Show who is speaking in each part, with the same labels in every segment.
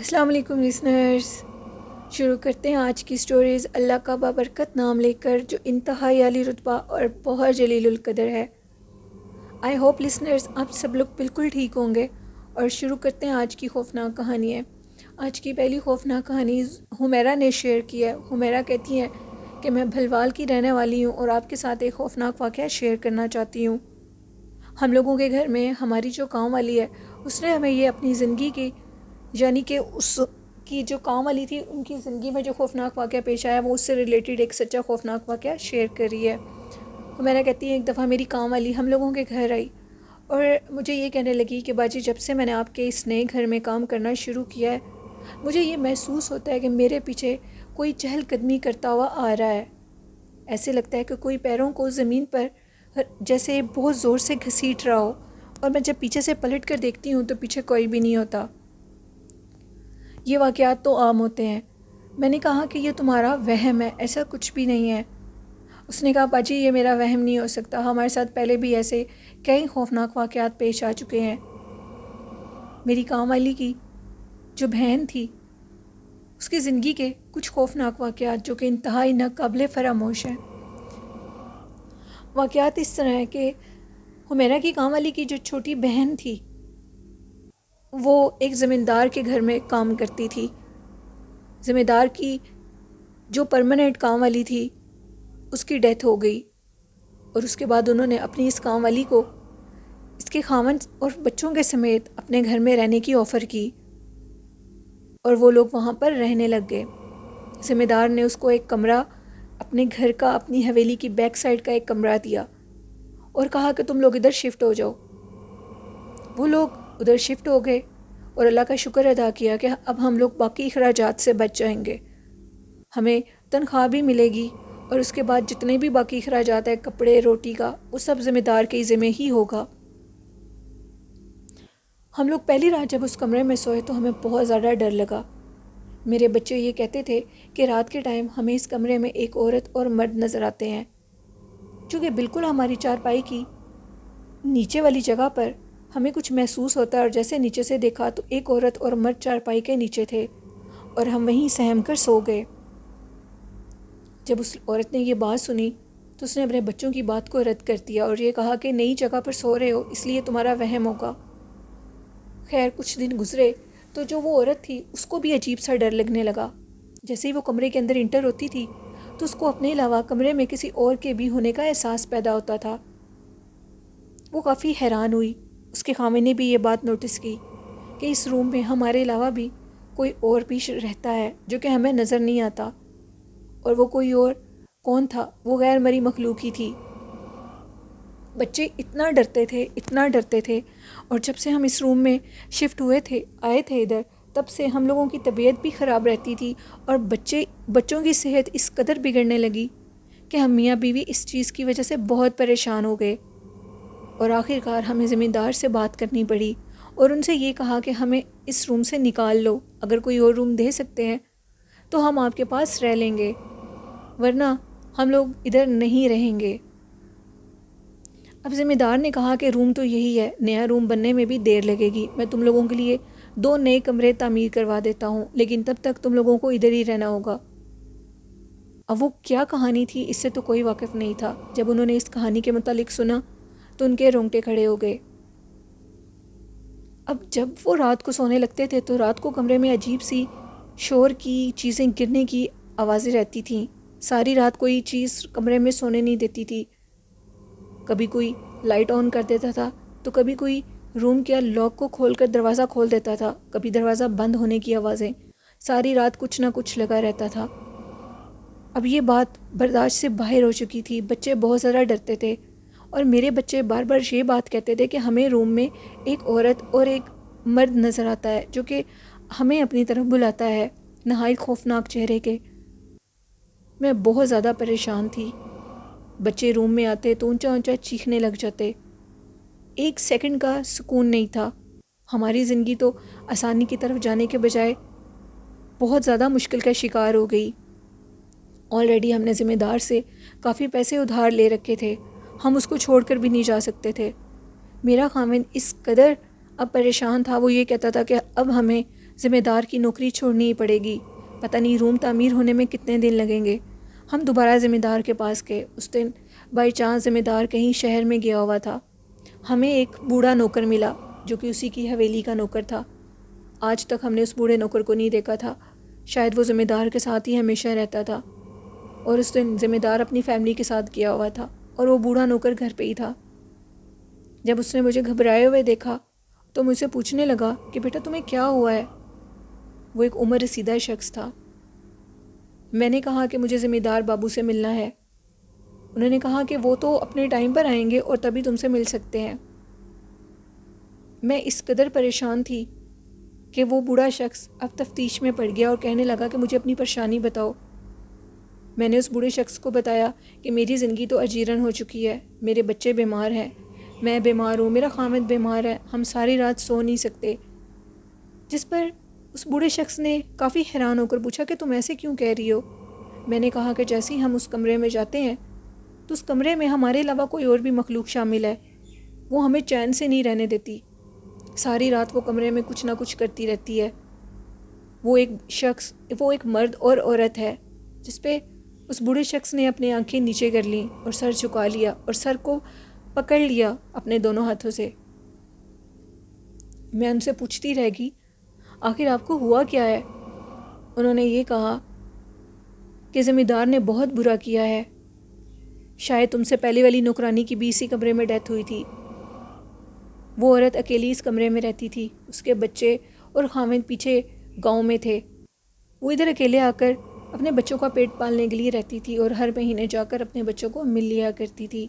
Speaker 1: السلام علیکم لسنرز، شروع کرتے ہیں آج کی سٹوریز اللہ کا بابرکت نام لے کر جو انتہائی عالی رتبہ اور بہت جلیل القدر ہے۔ آئی ہوپ لسنرز آپ سب لوگ بالکل ٹھیک ہوں گے، اور شروع کرتے ہیں آج کی خوفناک کہانی ہے۔ آج کی پہلی خوفناک کہانی حمیرہ نے شیئر کی ہے۔ حمیرہ کہتی ہیں کہ میں بھلوال کی رہنے والی ہوں اور آپ کے ساتھ ایک خوفناک واقعہ شیئر کرنا چاہتی ہوں۔ ہم لوگوں کے گھر میں ہماری جو کام والی ہے اس نے ہمیں یہ اپنی زندگی کی یعنی کہ اس کی جو کام والی تھی ان کی زندگی میں جو خوفناک واقعہ پیش آیا وہ اس سے ریلیٹڈ ایک سچا خوفناک واقعہ شیئر کر رہی ہے۔ حمیرہ کہتی ہے ایک دفعہ میری کام والی ہم لوگوں کے گھر آئی اور مجھے یہ کہنے لگی کہ باجی جب سے میں نے آپ کے اس نئے گھر میں کام کرنا شروع کیا ہے مجھے یہ محسوس ہوتا ہے کہ میرے پیچھے کوئی چہل قدمی کرتا ہوا آ رہا ہے۔ ایسے لگتا ہے کہ کوئی پیروں کو زمین پر جیسے بہت زور سے گھسیٹ رہا ہو، اور میں جب پیچھے سے پلٹ کر دیکھتی ہوں تو پیچھے کوئی بھی نہیں ہوتا۔ یہ واقعات تو عام ہوتے ہیں۔ میں نے کہا کہ یہ تمہارا وہم ہے، ایسا کچھ بھی نہیں ہے۔ اس نے کہا باجی یہ میرا وہم نہیں ہو سکتا، ہمارے ساتھ پہلے بھی ایسے کئی خوفناک واقعات پیش آ چکے ہیں۔ میری کام والی کی جو بہن تھی اس کی زندگی کے کچھ خوفناک واقعات جو کہ انتہائی ناقابل فراموش ہیں۔ واقعات اس طرح ہے کہ حمیرہ کی کام والی کی جو چھوٹی بہن تھی وہ ایک زمیندار کے گھر میں کام کرتی تھی۔ زمیندار کی جو پرماننٹ کام والی تھی اس کی ڈیتھ ہو گئی، اور اس کے بعد انہوں نے اپنی اس کام والی کو اس کے خاوند اور بچوں کے سمیت اپنے گھر میں رہنے کی آفر کی، اور وہ لوگ وہاں پر رہنے لگ گئے۔ زمیندار نے اس کو ایک کمرہ اپنے گھر کا، اپنی حویلی کی بیک سائڈ کا ایک کمرہ دیا اور کہا کہ تم لوگ ادھر شفٹ ہو جاؤ۔ وہ لوگ ادھر شفٹ ہو گئے اور اللہ کا شکر ادا کیا کہ اب ہم لوگ باقی اخراجات سے بچ جائیں گے، ہمیں تنخواہ بھی ملے گی، اور اس کے بعد جتنے بھی باقی اخراجات ہیں کپڑے روٹی کا وہ سب ذمہ دار کے ذمہ ہی ہوگا۔ ہم لوگ پہلی رات جب اس کمرے میں سوئے تو ہمیں بہت زیادہ ڈر لگا۔ میرے بچے یہ کہتے تھے کہ رات کے ٹائم ہمیں اس کمرے میں ایک عورت اور مرد نظر آتے ہیں، چونکہ بالکل ہماری چارپائی کی نیچے والی جگہ پر ہمیں کچھ محسوس ہوتا ہے، اور جیسے نیچے سے دیکھا تو ایک عورت اور مرد چارپائی کے نیچے تھے، اور ہم وہیں سہم کر سو گئے۔ جب اس عورت نے یہ بات سنی تو اس نے اپنے بچوں کی بات کو رد کر دیا اور یہ کہا کہ نئی جگہ پر سو رہے ہو اس لیے تمہارا وہم ہوگا۔ خیر کچھ دن گزرے تو جو وہ عورت تھی اس کو بھی عجیب سا ڈر لگنے لگا۔ جیسے ہی وہ کمرے کے اندر انٹر ہوتی تھی تو اس کو اپنے علاوہ کمرے میں کسی اور کے بھی ہونے کا احساس پیدا ہوتا تھا۔ وہ کافی حیران ہوئی۔ اس کے خاوند نے بھی یہ بات نوٹس کی کہ اس روم میں ہمارے علاوہ بھی کوئی اور بھی رہتا ہے جو کہ ہمیں نظر نہیں آتا، اور وہ کوئی اور کون تھا؟ وہ غیر مری مخلوق ہی تھی۔ بچے اتنا ڈرتے تھے، اور جب سے ہم اس روم میں شفٹ آئے تھے ادھر، تب سے ہم لوگوں کی طبیعت بھی خراب رہتی تھی، اور بچوں کی صحت اس قدر بگڑنے لگی کہ ہم میاں بیوی اس چیز کی وجہ سے بہت پریشان ہو گئے، اور آخر کار ہمیں زمیندار سے بات کرنی پڑی اور ان سے یہ کہا کہ ہمیں اس روم سے نکال لو، اگر کوئی اور روم دے سکتے ہیں تو ہم آپ کے پاس رہ لیں گے، ورنہ ہم لوگ ادھر نہیں رہیں گے۔ اب ذمہ دار نے کہا کہ روم تو یہی ہے، نیا روم بننے میں بھی دیر لگے گی، میں تم لوگوں کے لیے 2 نئے کمرے تعمیر کروا دیتا ہوں، لیکن تب تک تم لوگوں کو ادھر ہی رہنا ہوگا۔ اب وہ کیا کہانی تھی اس سے تو کوئی واقف نہیں تھا۔ جب انہوں نے اس کہانی کے متعلق سنا تو ان کے رونگٹے کھڑے ہو گئے۔ اب جب وہ رات کو سونے لگتے تھے تو رات کو کمرے میں عجیب سی شور کی، چیزیں گرنے کی آوازیں رہتی تھیں۔ ساری رات کوئی چیز کمرے میں سونے نہیں دیتی تھی، کبھی کوئی لائٹ آن کر دیتا تھا تو کبھی کوئی روم کے لاک کو کھول کر دروازہ کھول دیتا تھا، کبھی دروازہ بند ہونے کی آوازیں، ساری رات کچھ نہ کچھ لگا رہتا تھا۔ اب یہ بات برداشت سے باہر ہو چکی تھی، بچے بہت زیادہ ڈرتے تھے، اور میرے بچے بار بار یہ بات کہتے تھے کہ ہمیں روم میں ایک عورت اور ایک مرد نظر آتا ہے جو کہ ہمیں اپنی طرف بلاتا ہے، نہایت خوفناک چہرے کے۔ میں بہت زیادہ پریشان تھی۔ بچے روم میں آتے تو اونچا اونچا چیخنے لگ جاتے، ایک سیکنڈ کا سکون نہیں تھا۔ ہماری زندگی تو آسانی کی طرف جانے کے بجائے بہت زیادہ مشکل کا شکار ہو گئی۔ آلریڈی ہم نے ذمہ دار سے کافی پیسے ادھار لے رکھے تھے، ہم اس کو چھوڑ کر بھی نہیں جا سکتے تھے۔ میرا خاوند اس قدر اب پریشان تھا، وہ یہ کہتا تھا کہ اب ہمیں ذمہ دار کی نوکری چھوڑنی ہی پڑے گی، پتہ نہیں روم تعمیر ہونے میں کتنے دن لگیں گے۔ ہم دوبارہ ذمہ دار کے پاس گئے۔ اس دن بائی چانس ذمہ دار کہیں شہر میں گیا ہوا تھا۔ ہمیں ایک بوڑھا نوکر ملا جو کہ اسی کی حویلی کا نوکر تھا۔ آج تک ہم نے اس بوڑھے نوکر کو نہیں دیکھا تھا، شاید وہ ذمہ دار کے ساتھ ہی ہمیشہ رہتا تھا، اور اس دن ذمہ دار اپنی فیملی کے ساتھ گیا ہوا تھا اور وہ بوڑھا نوکر گھر پہ ہی تھا۔ جب اس نے مجھے گھبرائے ہوئے دیکھا تو مجھ سے پوچھنے لگا کہ بیٹا تمہیں کیا ہوا ہے؟ وہ ایک عمر رسیدہ شخص تھا۔ میں نے کہا کہ مجھے ذمہ دار بابو سے ملنا ہے۔ انہوں نے کہا کہ وہ تو اپنے ٹائم پر آئیں گے اور تبھی تم سے مل سکتے ہیں۔ میں اس قدر پریشان تھی کہ وہ بوڑھا شخص اب تفتیش میں پڑ گیا اور کہنے لگا کہ مجھے اپنی پریشانی بتاؤ۔ میں نے اس بوڑھے شخص کو بتایا کہ میری زندگی تو اجیرن ہو چکی ہے، میرے بچے بیمار ہیں، میں بیمار ہوں، میرا خامد بیمار ہے، ہم ساری رات سو نہیں سکتے۔ جس پر اس بوڑھے شخص نے کافی حیران ہو کر پوچھا کہ تم ایسے کیوں کہہ رہی ہو؟ میں نے کہا کہ جیسے ہی ہم اس کمرے میں جاتے ہیں تو اس کمرے میں ہمارے علاوہ کوئی اور بھی مخلوق شامل ہے، وہ ہمیں چین سے نہیں رہنے دیتی، ساری رات وہ کمرے میں کچھ نہ کچھ کرتی رہتی ہے۔ وہ ایک مرد اور عورت ہے، جس پہ اس بوڑھے شخص نے اپنی آنکھیں نیچے کر لیں اور سر جھکا لیا اور سر کو پکڑ لیا اپنے دونوں ہاتھوں سے۔ میں ان سے پوچھتی رہ گئی آخر آپ کو ہوا کیا ہے؟ انہوں نے یہ کہا کہ ذمہ دار نے بہت برا کیا ہے، شاید تم سے پہلے والی نوکرانی کی بھی اسی کمرے میں ڈیتھ ہوئی تھی۔ وہ عورت اکیلی اس کمرے میں رہتی تھی، اس کے بچے اور خاوند پیچھے گاؤں میں تھے۔ وہ ادھر اکیلے آ کر اپنے بچوں کا پیٹ پالنے کے لیے رہتی تھی اور ہر مہینے جا کر اپنے بچوں کو مل لیا کرتی تھی۔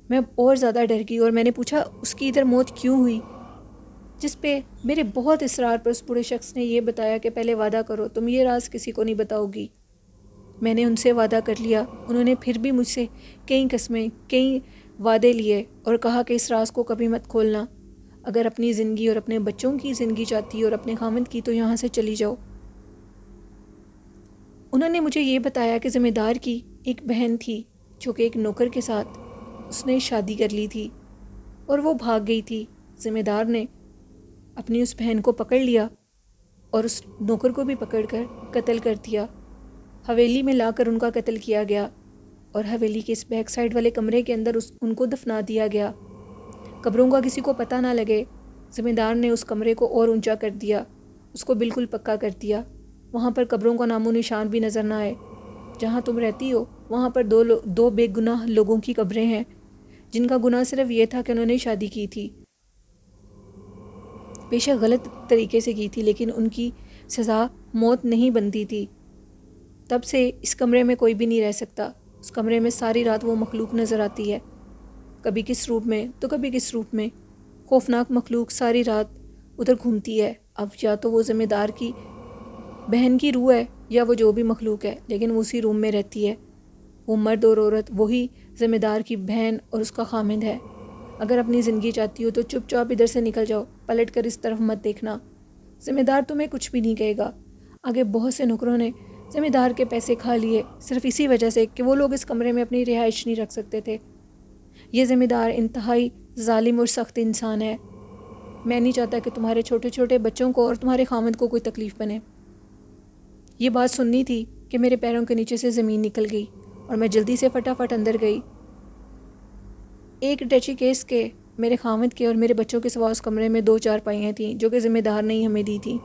Speaker 1: میں اور زیادہ ڈر گئی اور میں نے پوچھا اس کی ادھر موت کیوں ہوئی؟ جس پہ میرے بہت اصرار پر اس بوڑھے شخص نے یہ بتایا کہ پہلے وعدہ کرو تم یہ راز کسی کو نہیں بتاؤ گی۔ میں نے ان سے وعدہ کر لیا۔ انہوں نے پھر بھی مجھ سے کئی قسمیں، کئی وعدے لیے اور کہا کہ اس راز کو کبھی مت کھولنا، اگر اپنی زندگی اور اپنے بچوں کی زندگی چاہتی اور اپنے خامند کی تو یہاں سے چلی جاؤ۔ انہوں نے مجھے یہ بتایا کہ ذمہ دار کی ایک بہن تھی جو کہ ایک نوکر کے ساتھ اس نے شادی کر لی تھی اور وہ بھاگ گئی تھی۔ ذمہ دار نے اپنی اس بہن کو پکڑ لیا اور اس نوکر کو بھی پکڑ کر قتل کر دیا۔ حویلی میں لا کر ان کا قتل کیا گیا اور حویلی کے اس بیک سائڈ والے کمرے کے اندر ان کو دفنا دیا گیا۔ قبروں کا کسی کو پتہ نہ لگے، ذمہ دار نے اس کمرے کو اور اونچا کر دیا، اس کو بالکل پکا کر دیا، وہاں پر قبروں کا نام و نشان بھی نظر نہ آئے۔ جہاں تم رہتی ہو وہاں پر دو بے گناہ لوگوں کی قبریں ہیں جن کا گناہ صرف یہ تھا کہ انہوں نے شادی کی تھی، بے شک غلط طریقے سے کی تھی، لیکن ان کی سزا موت نہیں بنتی تھی۔ تب سے اس کمرے میں کوئی بھی نہیں رہ سکتا۔ اس کمرے میں ساری رات وہ مخلوق نظر آتی ہے، کبھی کس روپ میں تو کبھی کس روپ میں۔ خوفناک مخلوق ساری رات ادھر گھومتی ہے۔ اب یا تو وہ ذمہ دار کی بہن کی روح ہے یا وہ جو بھی مخلوق ہے، لیکن وہ اسی روم میں رہتی ہے۔ وہ مرد اور عورت وہی ذمہ دار کی بہن اور اس کا خامند ہے۔ اگر اپنی زندگی چاہتی ہو تو چپ چاپ ادھر سے نکل جاؤ، پلٹ کر اس طرف مت دیکھنا، ذمہ دار تمہیں کچھ بھی نہیں کہے گا۔ آگے بہت سے نوکروں نے ذمہ دار کے پیسے کھا لیے صرف اسی وجہ سے کہ وہ لوگ اس کمرے میں اپنی رہائش نہیں رکھ سکتے تھے۔ یہ ذمہ دار انتہائی ظالم اور سخت انسان ہے۔ میں نہیں چاہتا کہ تمہارے چھوٹے چھوٹے بچوں کو اور تمہارے خامند کو کوئی تکلیف بنے۔ یہ بات سننی تھی کہ میرے پیروں کے نیچے سے زمین نکل گئی اور میں جلدی سے فٹافٹ اندر گئی۔ ایک ٹیچی کیس کے میرے خامند کے اور میرے بچوں کے سوا اس کمرے میں 2 چارپائیاں تھیں جو کہ ذمہ دار نے ہی ہمیں دی تھیں۔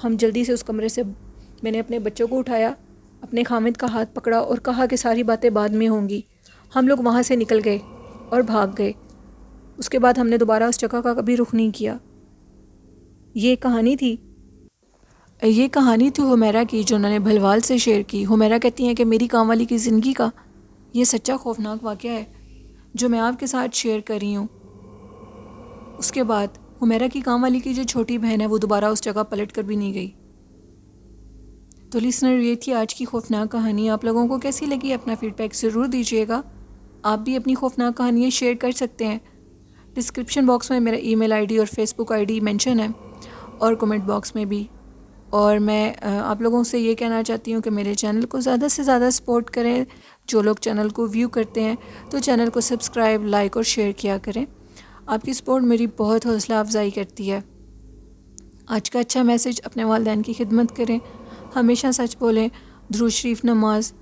Speaker 1: ہم جلدی سے اس کمرے سے، میں نے اپنے بچوں کو اٹھایا، اپنے خامند کا ہاتھ پکڑا اور کہا کہ ساری باتیں بعد میں ہوں گی۔ ہم لوگ وہاں سے نکل گئے اور بھاگ گئے۔ اس کے بعد ہم نے دوبارہ اس جگہ کا کبھی رخ نہیں کیا۔ یہ کہانی تھی حمیرہ کی جو انہوں نے بھلوال سے شیئر کی۔ حمیرہ کہتی ہیں کہ میری کام والی کی زندگی کا یہ سچا خوفناک واقعہ ہے جو میں آپ کے ساتھ شیئر کر رہی ہوں۔ اس کے بعد حمیرہ کی کام والی کی جو چھوٹی بہن ہے وہ دوبارہ اس جگہ پلٹ کر بھی نہیں گئی۔ تو لسنر، یہ تھی آج کی خوفناک کہانی۔ آپ لوگوں کو کیسی لگی اپنا فیڈ بیک ضرور دیجیے گا۔ آپ بھی اپنی خوفناک کہانیاں شیئر کر سکتے ہیں۔ ڈسکرپشن باکس میں میرا ای میل آئی ڈی اور فیس بک آئی ڈی مینشن ہے اور کمنٹ باکس میں بھی۔ اور میں آپ لوگوں سے یہ کہنا چاہتی ہوں کہ میرے چینل کو زیادہ سے زیادہ سپورٹ کریں۔ جو لوگ چینل کو ویو کرتے ہیں تو چینل کو سبسکرائب، لائک اور شیئر کیا کریں۔ آپ کی سپورٹ میری بہت حوصلہ افزائی کرتی ہے۔ آج کا اچھا میسج، اپنے والدین کی خدمت کریں، ہمیشہ سچ بولیں، درود شریف نماز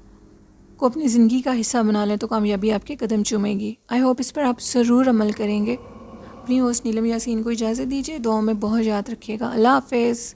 Speaker 1: کو اپنی زندگی کا حصہ بنا لیں تو کامیابی آپ کے قدم چومے گی۔ آئی ہوپ اس پر آپ ضرور عمل کریں گے۔ اپنی ہوسٹ نیلم یاسین کو اجازت دیجیے، دعاؤں میں بہت یاد رکھیے گا۔ اللہ حافظ۔